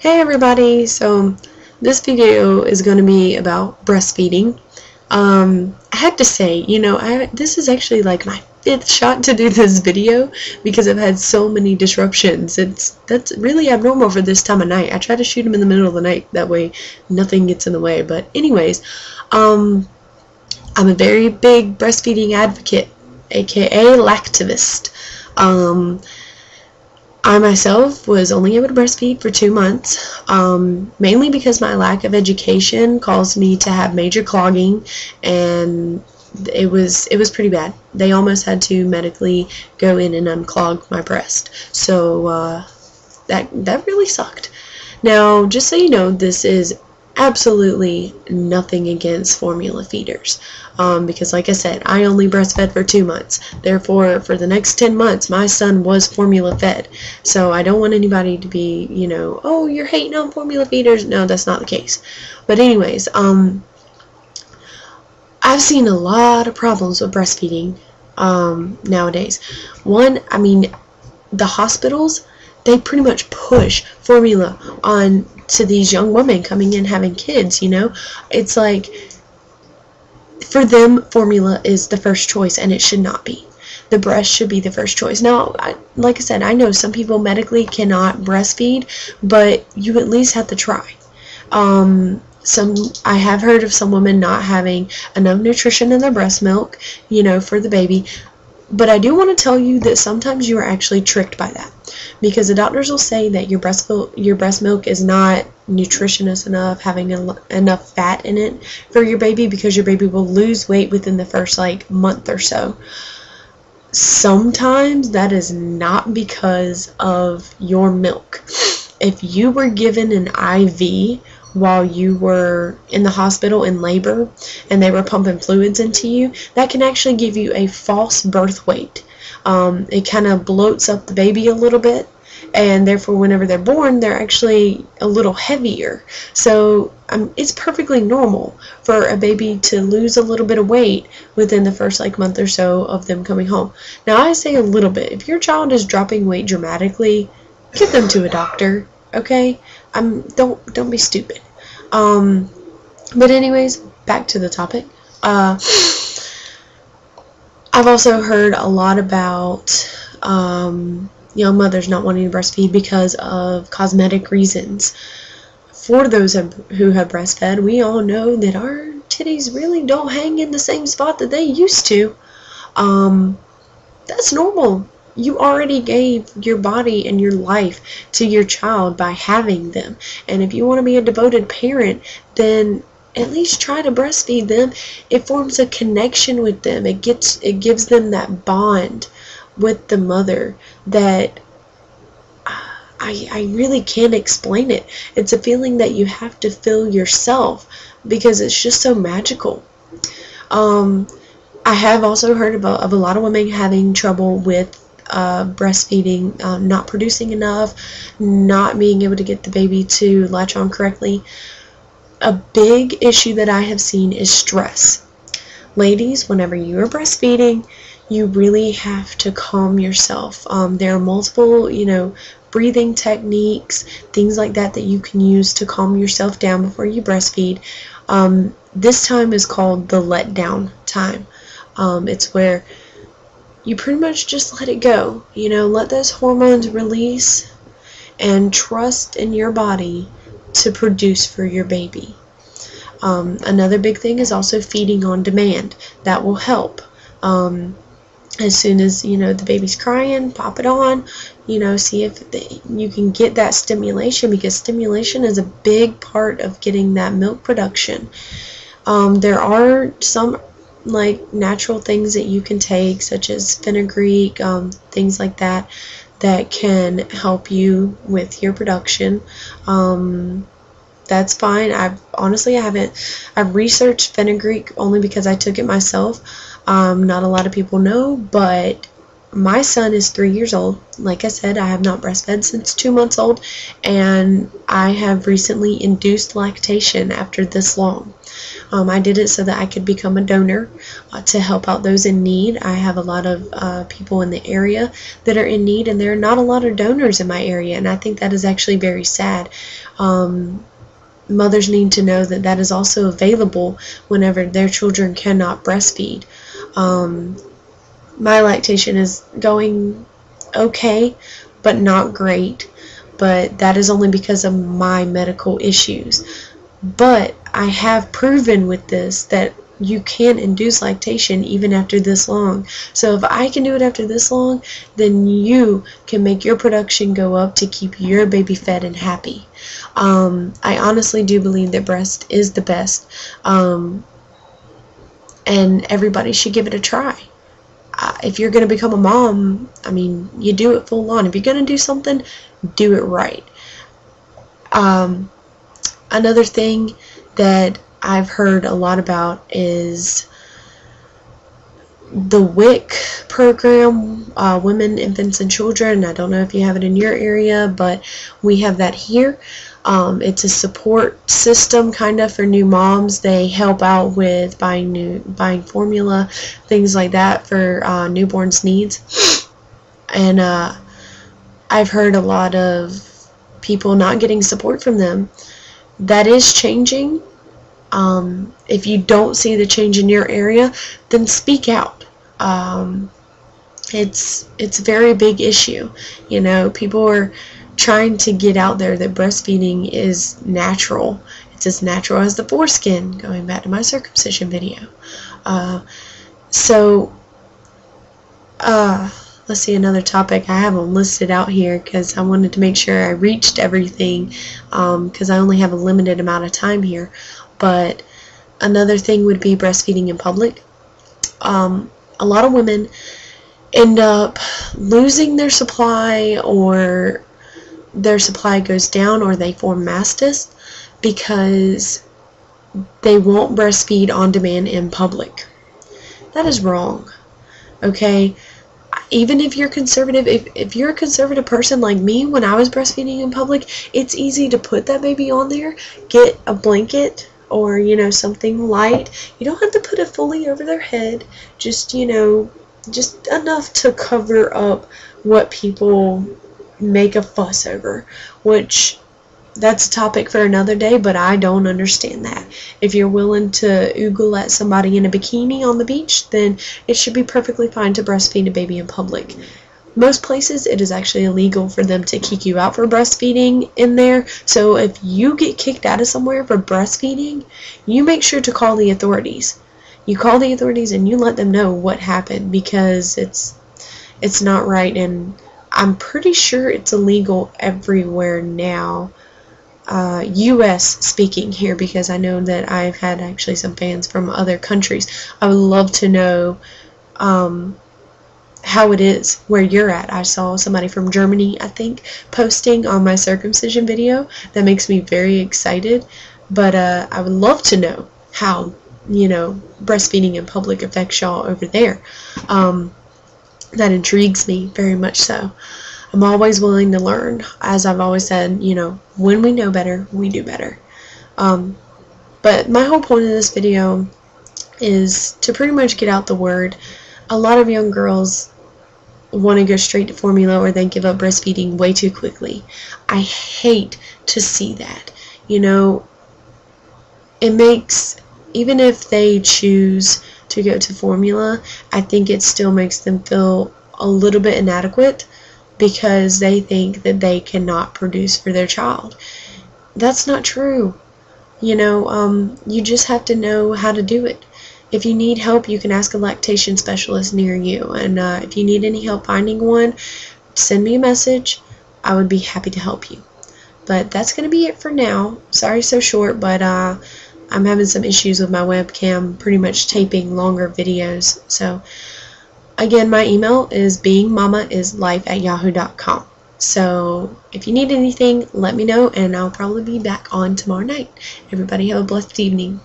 Hey everybody, so this video is going to be about breastfeeding. I have to say, this is actually like my 5th shot to do this video because I've had so many disruptions. That's really abnormal for this time of night. I try to shoot them in the middle of the night, that way nothing gets in the way. But anyways, I'm a very big breastfeeding advocate, aka lactivist. I myself was only able to breastfeed for 2 months, mainly because my lack of education caused me to have major clogging, and it was pretty bad. They almost had to medically go in and unclog my breast, so that really sucked. Now, just so you know, this is absolutely nothing against formula feeders, because like I said, I only breastfed for 2 months. Therefore, for the next 10 months, my son was formula fed. So I don't want anybody to be, oh, you're hating on formula feeders. No, that's not the case. But anyways, I've seen a lot of problems with breastfeeding nowadays. One, the hospitals, they pretty much push formula on to these young women coming in having kids. It's like, for them, formula is the first choice, and it should not be. The breast should be the first choice. Now, like I said, I know some people medically cannot breastfeed, but you at least have to try. I have heard of some women not having enough nutrition in their breast milk, for the baby. But I do want to tell you that sometimes you are actually tricked by that, because the doctors will say that your breast milk is not nutritious enough, having enough fat in it for your baby, because your baby will lose weight within the first month or so. Sometimes that is not because of your milk. If you were given an IV while you were in the hospital in labor and they were pumping fluids into you, that can actually give you a false birth weight. It kind of bloats up the baby a little bit, and therefore whenever they're born, they're actually a little heavier. So it's perfectly normal for a baby to lose a little bit of weight within the first month or so of them coming home. Now, I say a little bit. If your child is dropping weight dramatically, get them to a doctor, okay? Don't be stupid. But anyways, back to the topic. I've also heard a lot about young mothers not wanting to breastfeed because of cosmetic reasons. For those who have breastfed, we all know that our titties really don't hang in the same spot that they used to. That's normal. You already gave your body and your life to your child by having them. And if you want to be a devoted parent, then at least try to breastfeed them. It forms a connection with them. It gives them that bond with the mother that I really can't explain it. It's a feeling that you have to feel yourself, because it's just so magical. I have also heard of a lot of women having trouble with breastfeeding, not producing enough, not being able to get the baby to latch on correctly. A big issue that I have seen is stress. Ladies, whenever you are breastfeeding, you really have to calm yourself. There are multiple, breathing techniques, things like that you can use to calm yourself down before you breastfeed. This time is called the letdown time. It's where you pretty much just let it go. Let those hormones release and trust in your body to produce for your baby. Another big thing is also feeding on demand. That will help. As soon as the baby's crying, pop it on. See if you can get that stimulation, because stimulation is a big part of getting that milk production. There are some natural things that you can take, such as fenugreek, things like that can help you with your production. That's fine. I've researched fenugreek only because I took it myself. Not a lot of people know, but my son is 3 years old. Like I said, I have not breastfed since 2 months old, and I have recently induced lactation after this long. I did it so that I could become a donor to help out those in need. I have a lot of people in the area that are in need, and there are not a lot of donors in my area, and I think that is actually very sad. Mothers need to know that that is also available whenever their children cannot breastfeed. My lactation is going okay, but not great, but that is only because of my medical issues. But I have proven with this that you can induce lactation even after this long. So if I can do it after this long, then you can make your production go up to keep your baby fed and happy. I honestly do believe that breast is the best, and everybody should give it a try. If you're going to become a mom, I mean, you do it full on. If you're going to do something, do it right. Another thing that I've heard a lot about is the WIC program, Women, Infants, and Children. I don't know if you have it in your area, but we have that here. It's a support system kind of for new moms. They help out with buying formula, things like that for newborns' needs. And I've heard a lot of people not getting support from them. That is changing. If you don't see the change in your area, then speak out. It's a very big issue. You know, people are trying to get out there that breastfeeding is natural. It's as natural as the foreskin, going back to my circumcision video. Let's see, another topic I haven't listed out here because I wanted to make sure I reached everything, because I only have a limited amount of time here. But another thing would be breastfeeding in public. A lot of women end up losing their supply, or their supply goes down, or they form mastitis because they won't breastfeed on demand in public. That is wrong. Okay? Even if you're conservative, if you're a conservative person like me, when I was breastfeeding in public, it's easy to put that baby on there, get a blanket or, you know, something light. You don't have to put it fully over their head, just, you know, just enough to cover up what people make a fuss over, which that's a topic for another day, but I don't understand that. If you're willing to oogle at somebody in a bikini on the beach, then it should be perfectly fine to breastfeed a baby in public. Most places it is actually illegal for them to kick you out for breastfeeding in there, so if you get kicked out of somewhere for breastfeeding, you make sure to call the authorities. You call the authorities and you let them know what happened, because it's not right, and I'm pretty sure it's illegal everywhere now. U.S. speaking here, because I know that I've had actually some fans from other countries. I would love to know how it is where you're at. I saw somebody from Germany, I think, posting on my circumcision video. That makes me very excited, but I would love to know how, you know, breastfeeding in public affects y'all over there. That intrigues me very much so. I'm always willing to learn. As I've always said, you know, when we know better, we do better. But my whole point of this video is to pretty much get out the word. A lot of young girls want to go straight to formula, or they give up breastfeeding way too quickly. I hate to see that. You know, it makes, even if they choose to go to formula, I think it still makes them feel a little bit inadequate, because they think that they cannot produce for their child. That's not true. You know, you just have to know how to do it. If you need help, you can ask a lactation specialist near you, and if you need any help finding one, send me a message. I would be happy to help you. But that's going to be it for now. Sorry so short, but I'm having some issues with my webcam, pretty much taping longer videos. So again, my email is beingmamaislife@yahoo.com. So if you need anything, let me know, and I'll probably be back on tomorrow night. Everybody have a blessed evening.